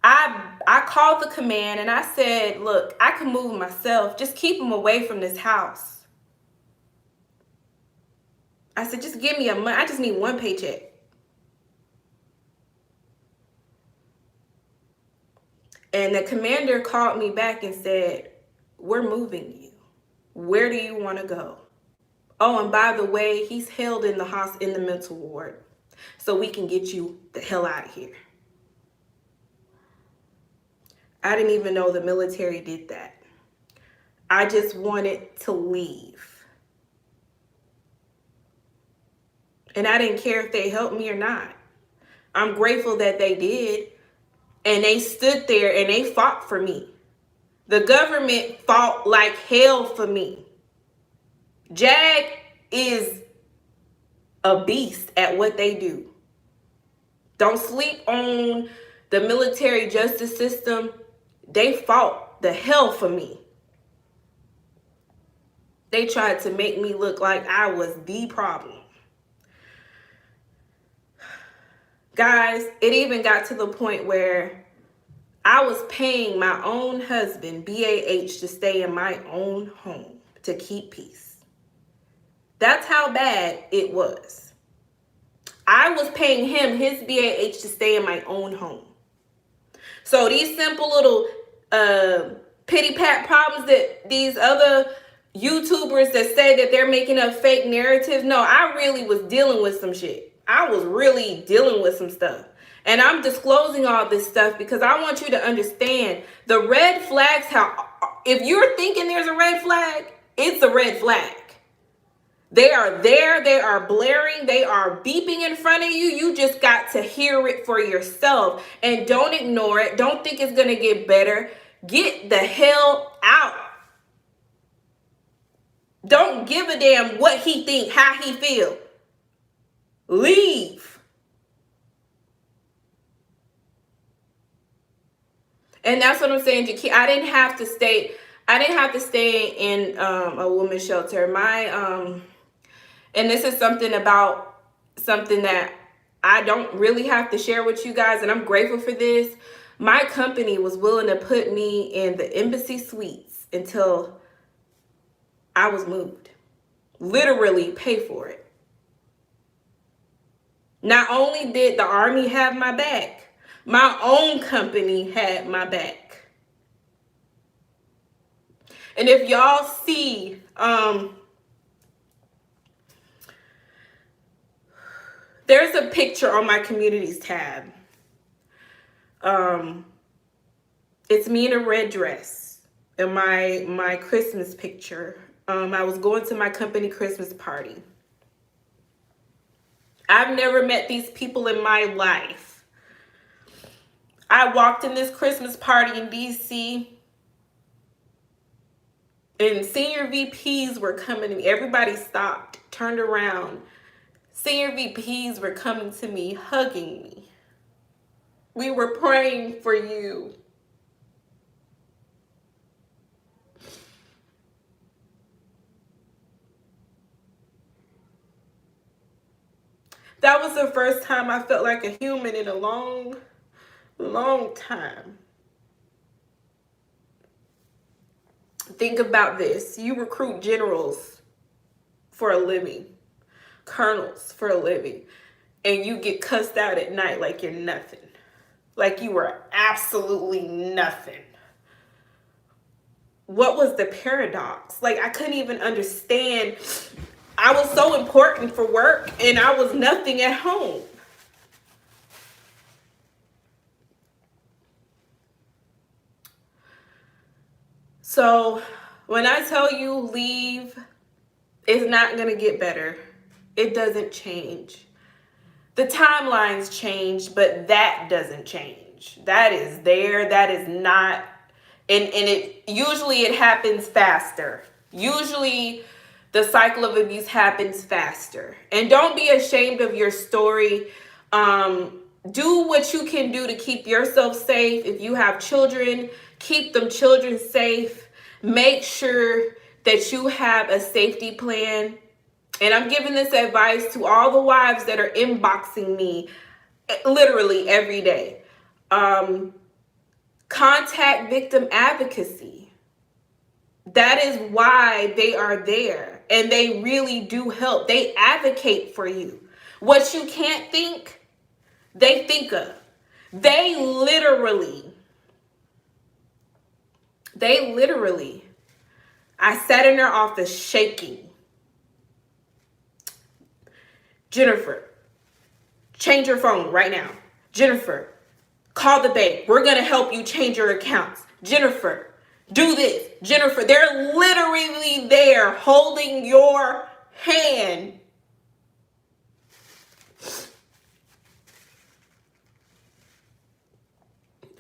I called the command and I said, look, I can move myself. Just keep him away from this house. I said, just give me a month. I just need one paycheck. And the commander called me back and said, we're moving you. Where do you want to go? Oh, and by the way, he's held in the mental ward. So we can get you the hell out of here. I didn't even know the military did that. I just wanted to leave. And I didn't care if they helped me or not. I'm grateful that they did. And they stood there and they fought for me. The government fought like hell for me. JAG is a beast at what they do. Don't sleep on the military justice system, they fought the hell for me. They tried to make me look like I was the problem. Guys, it even got to the point where I was paying my own husband, BAH, to stay in my own home to keep peace. That's how bad it was. I was paying him his BAH to stay in my own home. So these simple little pity pat problems that these other YouTubers that say that they're making up fake narratives, no, I really was dealing with some shit. I was really dealing with some stuff. And I'm disclosing all this stuff because I want you to understand the red flags. How if you're thinking there's a red flag, it's a red flag. They are there, they are blaring, they are beeping in front of you. You just got to hear it for yourself. And don't ignore it. Don't think it's going to get better. Get the hell out. Don't give a damn what he think, how he feel. Leave. And that's what I'm saying, Jackie. I didn't have to stay in a women's shelter. And this is something that I don't really have to share with you guys, and I'm grateful for this. My company was willing to put me in the embassy suites until I was moved. Literally pay for it. Not only did the Army have my back, my own company had my back. And if y'all see, there's a picture on my communities tab. It's me in a red dress in my Christmas picture. I was going to my company Christmas party. I've never met these people in my life. I walked in this Christmas party in DC, and senior VPs were coming to me. Everybody stopped, turned around. Senior VPs were coming to me, hugging me. We were praying for you. That was the first time I felt like a human in a long, long time. Think about this. You recruit generals for a living, colonels for a living, and you get cussed out at night like you're nothing. Like you were absolutely nothing. What was the paradox? Like, I couldn't even understand. I was so important for work and I was nothing at home. So when I tell you leave, it's not going to get better. It doesn't change. The timelines change, but that doesn't change. That is there. That is not. And it usually it happens faster. Usually the cycle of abuse happens faster. And don't be ashamed of your story. Do what you can do to keep yourself safe. If you have children, keep them children safe. Make sure that you have a safety plan. And I'm giving this advice to all the wives that are inboxing me literally every day. Contact victim advocacy. That is why they are there. And they really do help. They advocate for you. What you can't think, they think of. They literally, I sat in their office shaking. Jennifer, change your phone right now. Jennifer, call the bank. We're going to help you change your accounts. Jennifer, do this. Jennifer, they're literally there holding your hand.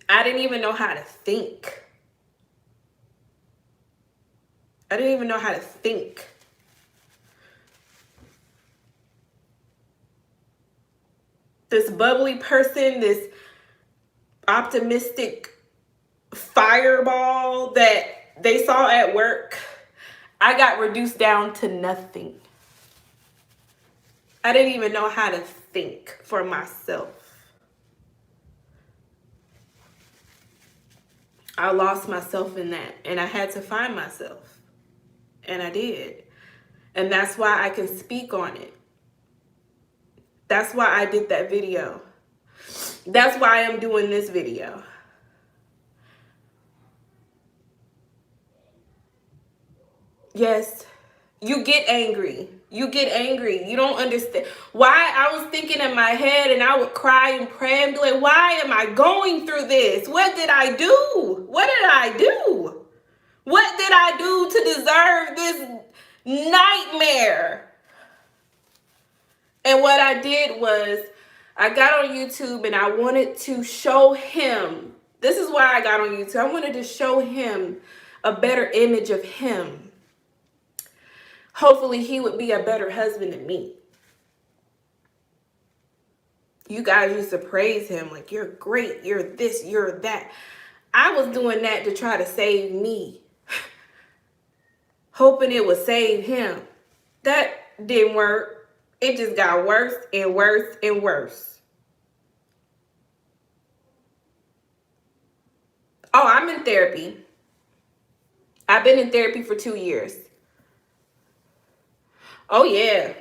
I didn't even know how to think. This bubbly person, optimistic fireball that they saw at work, I got reduced down to nothing. I didn't even know how to think for myself. I lost myself in that, and I had to find myself, and I did. And that's why I can speak on it. That's why I did that video. That's why I'm doing this video. Yes, you get angry. You get angry. You don't understand why. I was thinking in my head, and I would cry and pray and be like, why am I going through this? What did I do? What did I do? What did I do to deserve this nightmare? And what I did was I got on YouTube and I wanted to show him. This is why I got on YouTube. I wanted to show him a better image of him. Hopefully he would be a better husband than me. You guys used to praise him like, you're great, you're this, you're that. I was doing that to try to save me, hoping it would save him. That didn't work. It just got worse and worse and worse. Oh, I'm in therapy. I've been in therapy for 2 years. Oh, yeah.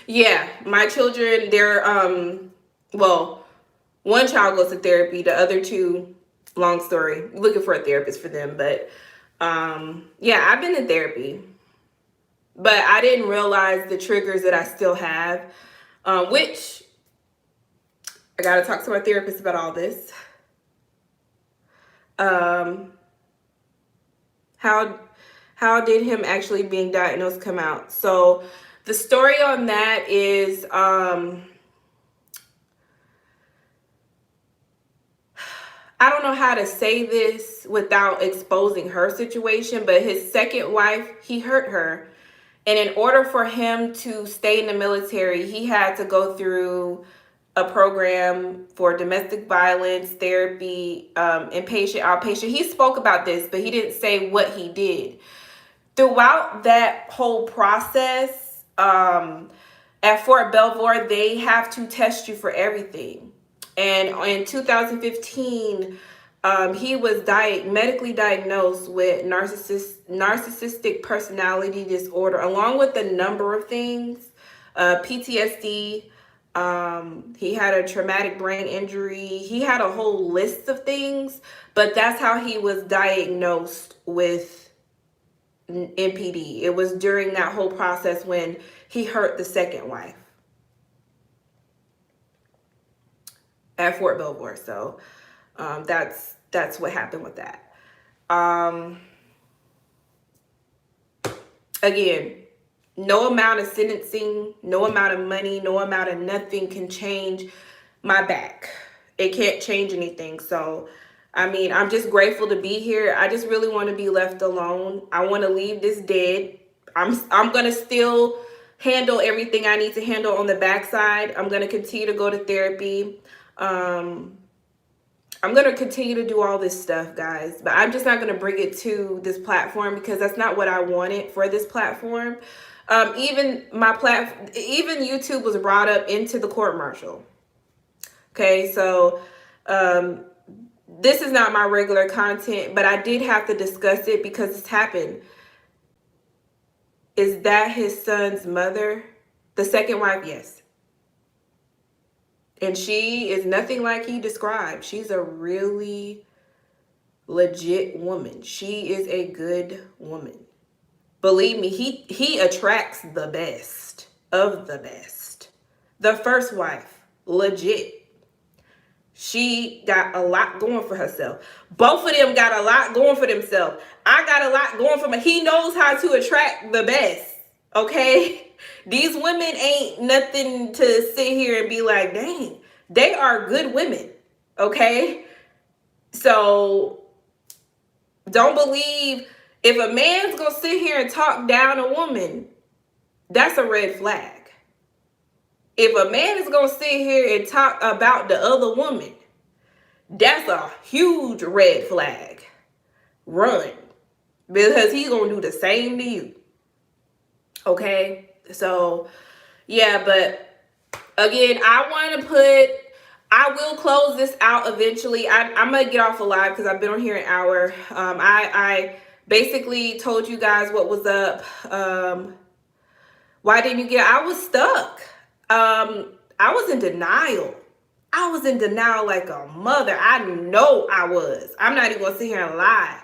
Yeah, my children, they're, well, one child goes to therapy. The other two, long story, looking for a therapist for them. But, yeah, I've been in therapy. But I didn't realize the triggers that I still have, which I got to talk to my therapist about all this. How did him actually being diagnosed come out? So the story on that is, I don't know how to say this without exposing her situation, but his second wife, he hurt her. And in order for him to stay in the military, he had to go through a program for domestic violence therapy, inpatient, outpatient. He spoke about this, but he didn't say what he did. Throughout that whole process, at Fort Belvoir, they have to test you for everything. And in 2015, he was medically diagnosed with narcissistic personality disorder, along with a number of things, PTSD. He had a traumatic brain injury. He had a whole list of things, but that's how he was diagnosed with NPD. It was during that whole process when he hurt the second wife at Fort Belvoir. So that's what happened with that. Again, no amount of sentencing, no amount of money, no amount of nothing can change my back. It can't change anything. So I mean, I'm just grateful to be here. I just really want to be left alone. I want to leave this dead. I'm going to still handle everything I need to handle on the backside. I'm going to continue to go to therapy. I'm going to continue to do all this stuff, guys. But I'm just not going to bring it to this platform because that's not what I wanted for this platform. Even YouTube was brought up into the court martial. Okay, so this is not my regular content, but I did have to discuss it because it's happened. Is that his son's mother? The second wife, yes. And she is nothing like he described. She's a really legit woman. She is a good woman. Believe me, he attracts the best of the best. The first wife, legit. She got a lot going for herself. Both of them got a lot going for themselves. I got a lot going for me. He knows how to attract the best. Okay? These women ain't nothing to sit here and be like, dang, they are good women. Okay? So don't believe if a man's gonna sit here and talk down a woman, that's a red flag. If a man is gonna sit here and talk about the other woman, that's a huge red flag. Run. Because he's gonna do the same to you. Okay? So, yeah, but again, I will close this out eventually. I'm gonna get off a live because I've been on here an hour. I basically told you guys what was up. Why didn't you get? I was stuck. I was in denial. I was in denial like a mother. I know I was. I'm not even gonna sit here and lie.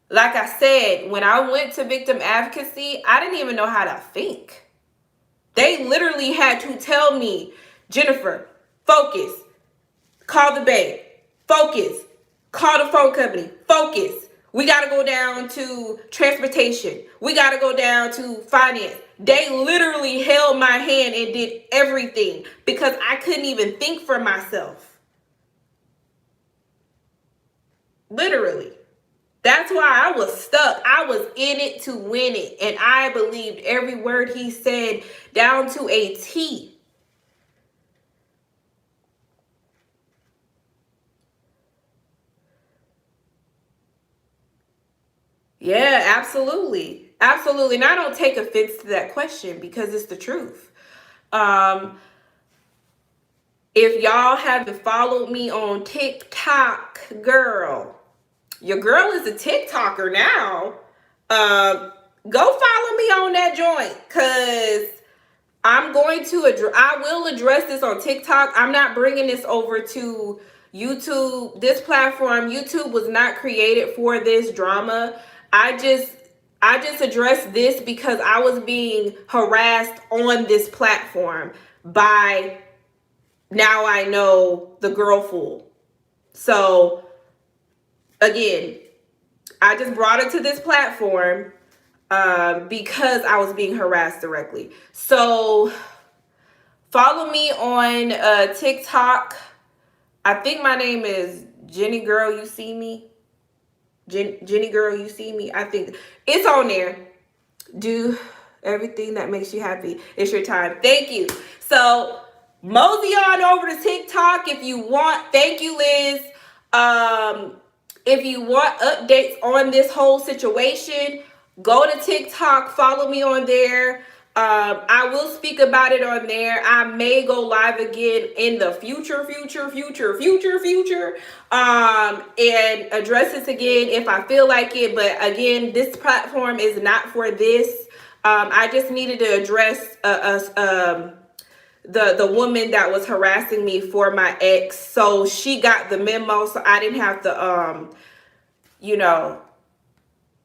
Like I said, when I went to victim advocacy, I didn't even know how to think. They literally had to tell me, Jennifer, focus, call the bank, focus, call the phone company, focus. We got to go down to transportation. We got to go down to finance. They literally held my hand and did everything because I couldn't even think for myself. Literally. That's why I was stuck. I was in it to win it. And I believed every word he said down to a T. Yeah, absolutely. Absolutely. And I don't take offense to that question because it's the truth. If y'all haven't followed me on TikTok, girl, your girl is a TikToker now. Go follow me on that joint because I will address this on TikTok. I'm not bringing this over to YouTube. This platform, YouTube was not created for this drama. I just addressed this because I was being harassed on this platform by, now I know, the girl fool. So again, I just brought it to this platform because I was being harassed directly. So follow me on TikTok. I think my name is Jenny Girl You See Me. Jenny Girl You See Me. I think it's on there. Do everything that makes you happy. It's your time. Thank you. So mosey on over to TikTok if you want. Thank you, Liz. If you want updates on this whole situation, go to TikTok, follow me on there. I will speak about it on there. I may go live again in the future, and address this again if I feel like it. But again, this platform is not for this. I just needed to address the woman that was harassing me for my ex. So she got the memo, so I didn't have to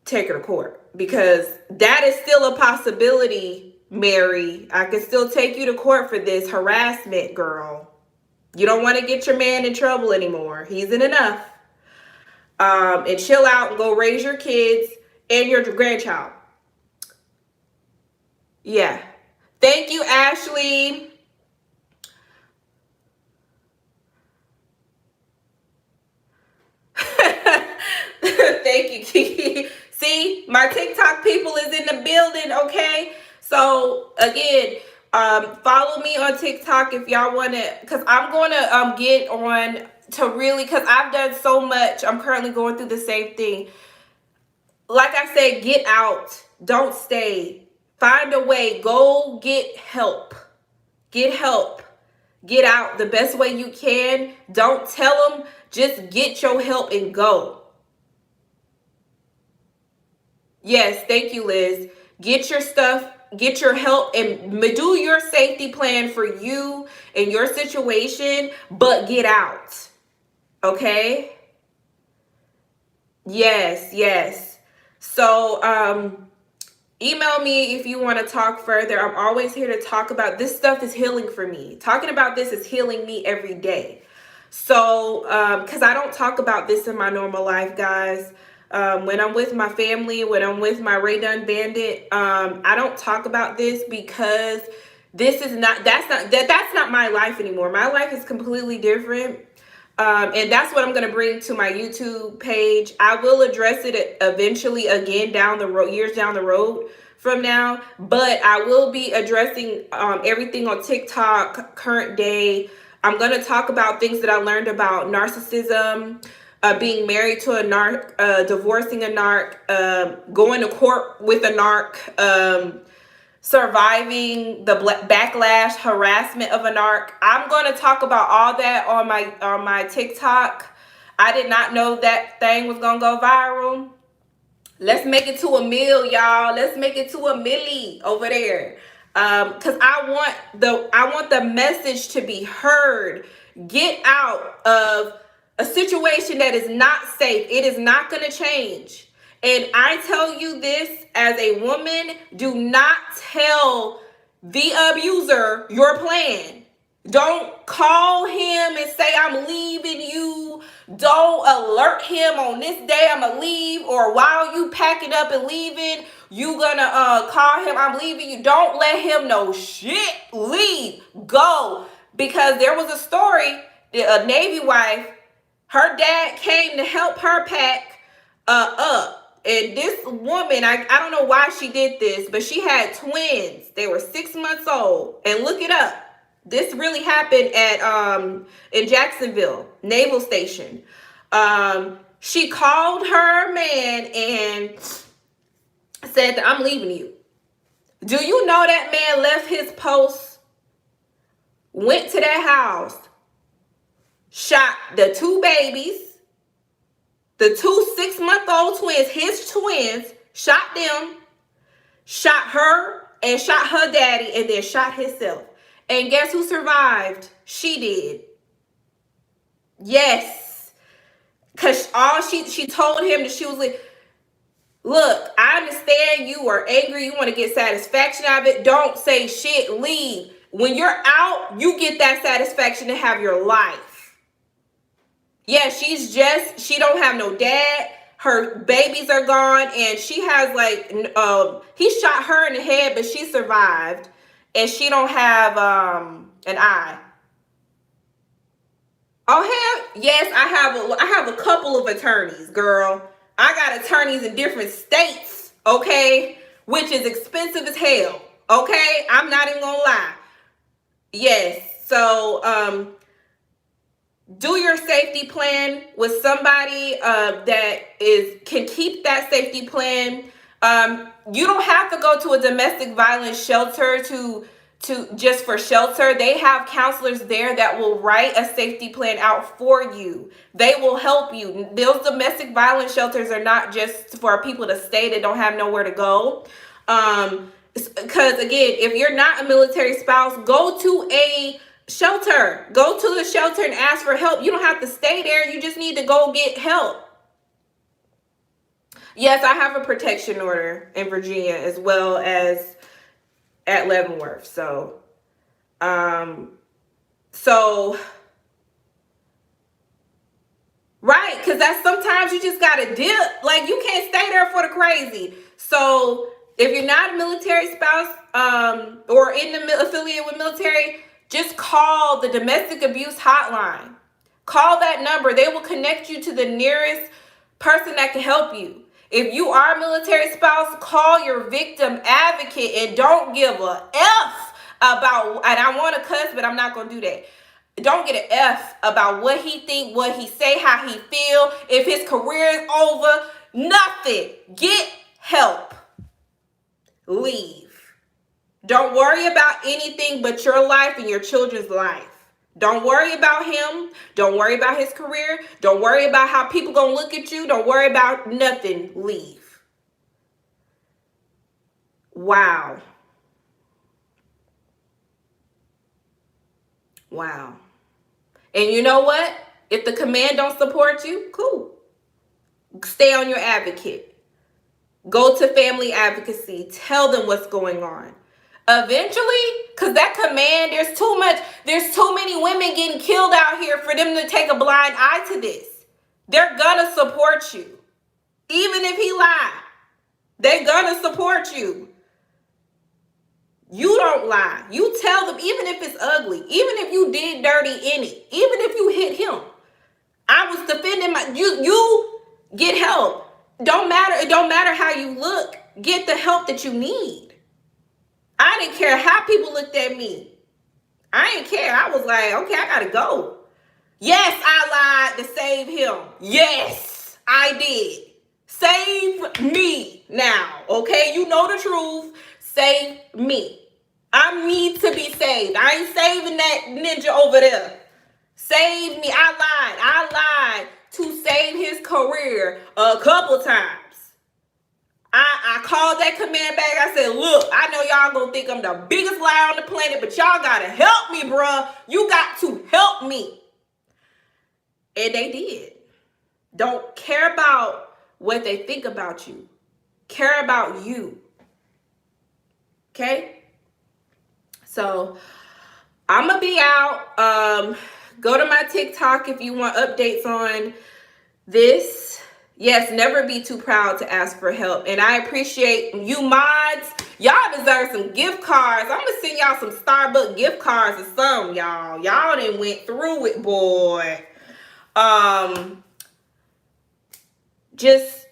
take her to court, because that is still a possibility, Mary. I could still take you to court for this harassment, girl. You don't want to get your man in trouble anymore. He's in enough. And chill out and go raise your kids and your grandchild. Yeah. Thank you, Ashley. Thank you, Kiki. See, my TikTok people is in the building, okay? So again, follow me on TikTok if y'all want to, because I'm going to get on to really, because I've done so much. I'm currently going through the same thing. Like I said, get out. Don't stay. Find a way. Go get help. Get help. Get out the best way you can. Don't tell them. Just get your help and go. Yes, thank you, Liz. Get your stuff, get your help, and do your safety plan for you and your situation, but get out. Okay? Yes, yes. So, email me if you want to talk further. I'm always here to talk about this stuff. Is healing for me. Talking about this is healing me every day. So, because I don't talk about this in my normal life, guys. When I'm with my family, when I'm with my Ray Dunn Bandit, I don't talk about this because this is not, that's not my life anymore. My life is completely different. And that's what I'm going to bring to my YouTube page. I will address it eventually again down the road, years down the road. from now, but I will be addressing everything on TikTok, current day. I'm going to talk about things that I learned about narcissism, being married to a narc, divorcing a narc, going to court with a narc, surviving the backlash, harassment of a narc. I'm going to talk about all that on my TikTok. I did not know that thing was going to go viral. Let's make it to a mill, y'all. Let's make it to a milli over there. Cause I want the message to be heard. Get out of a situation that is not safe. It is not gonna change. And I tell you this as a woman, do not tell the abuser your plan. Don't call him and say, I'm leaving you. Don't alert him on this day, I'm gonna leave. Or while you packing up and leaving, you gonna call him, I'm leaving you. Don't let him know shit. Leave. Go. Because there was a story, a Navy wife, her dad came to help her pack up. And this woman, I don't know why she did this, but she had twins. They were 6 months old. And look it up. This really happened at in Jacksonville Naval Station. She called her man and said that I'm leaving you. Do you know that man left his post, went to that house, shot the two babies, the two 6-month-old twins, his twins, shot them, shot her and shot her daddy, and then shot himself. And guess who survived? She did. Yes. Because all she told him that she was like, look, I understand you are angry. You want to get satisfaction out of it. Don't say shit. Leave. When you're out, you get that satisfaction to have your life. Yeah, she don't have no dad. Her babies are gone. And she has he shot her in the head, but she survived. And she don't have an eye. Oh, yes, I have a couple of attorneys, girl. I got attorneys in different states, okay? Which is expensive as hell, okay? I'm not even gonna lie. Yes, so do your safety plan with somebody that can keep that safety plan. You don't have to go to a domestic violence shelter to just for shelter. They have counselors there that will write a safety plan out for you. They will help you. Those domestic violence shelters are not just for people to stay that don't have nowhere to go. Because again, if you're not a military spouse, go to a shelter. Go to the shelter and ask for help. You don't have to stay there. You just need to go get help. Yes, I have a protection order in Virginia as well as at Leavenworth. So right, because that's sometimes you just gotta dip. Like, you can't stay there for the crazy. So if you're not a military spouse or affiliated with military, just call the domestic abuse hotline. Call that number. They will connect you to the nearest person that can help you. If you are a military spouse, call your victim advocate and don't give a F about, and I want to cuss, but I'm not going to do that. Don't get an F about what he think, what he say, how he feel, if his career is over, nothing. Get help. Leave. Don't worry about anything but your life and your children's life. Don't worry about him. Don't worry about his career. Don't worry about how people gonna look at you. Don't worry about nothing. Leave. Wow. Wow. And you know what? If the command don't support you, cool. Stay on your advocate. Go to family advocacy. Tell them what's going on. Eventually, because that command, there's too many women getting killed out here for them to take a blind eye to this. They're gonna support you. Even if he lied, they're gonna support you. You don't lie. You tell them, even if it's ugly, even if you did dirty in it, even if you hit him. I was defending you get help. Don't matter. It don't matter how you look. Get the help that you need. I didn't care how people looked at me. I didn't care. I was like, okay, I gotta go. Yes, I lied to save him. Yes, I did. Save me now, okay? You know the truth. Save me. I need to be saved. I ain't saving that ninja over there. Save me. I lied. I lied to save his career a couple times. I called that command back. I said, look, I know y'all gonna think I'm the biggest liar on the planet, but y'all gotta help me, bruh. You got to help me. And they did. Don't care about what they think about you. Care about you. Okay? So I'm gonna be out. Go to my TikTok if you want updates on this. Yes, never be too proud to ask for help. And I appreciate you mods. Y'all deserve some gift cards. I'm gonna send y'all some Starbucks gift cards or something, y'all. Y'all done went through it, boy. Just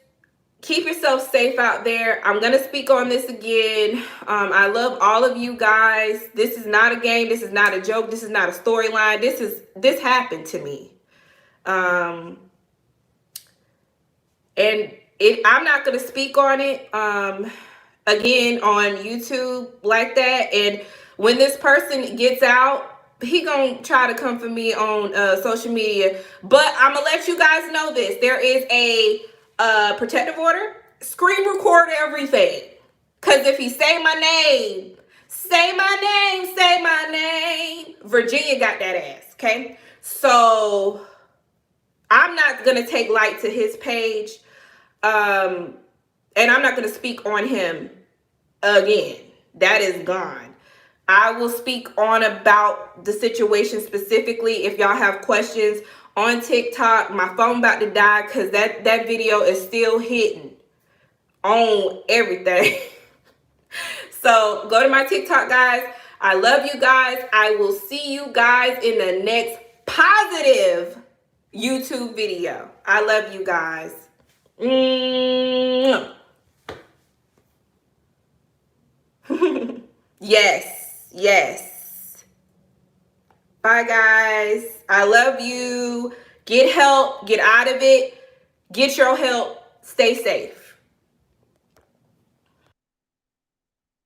keep yourself safe out there. I'm gonna speak on this again. I love all of you guys. This is not a game. This is not a joke. This is not a storyline. This happened to me. And I'm not going to speak on it again on YouTube like that. And when this person gets out, he going to try to come for me on social media. But I'm going to let you guys know this. There is a protective order. Screen record everything. Because if he say my name, Virginia got that ass, okay? So I'm not going to take light to his page. And I'm not going to speak on him again. That is gone. I will speak on about the situation specifically. If y'all have questions on TikTok, my phone about to die because that video is still hitting on everything. So go to my TikTok, guys. I love you guys. I will see you guys in the next positive YouTube video. I love you guys. Yes. Bye, guys. I love you. Get help. Get out of it. Get your help. Stay safe.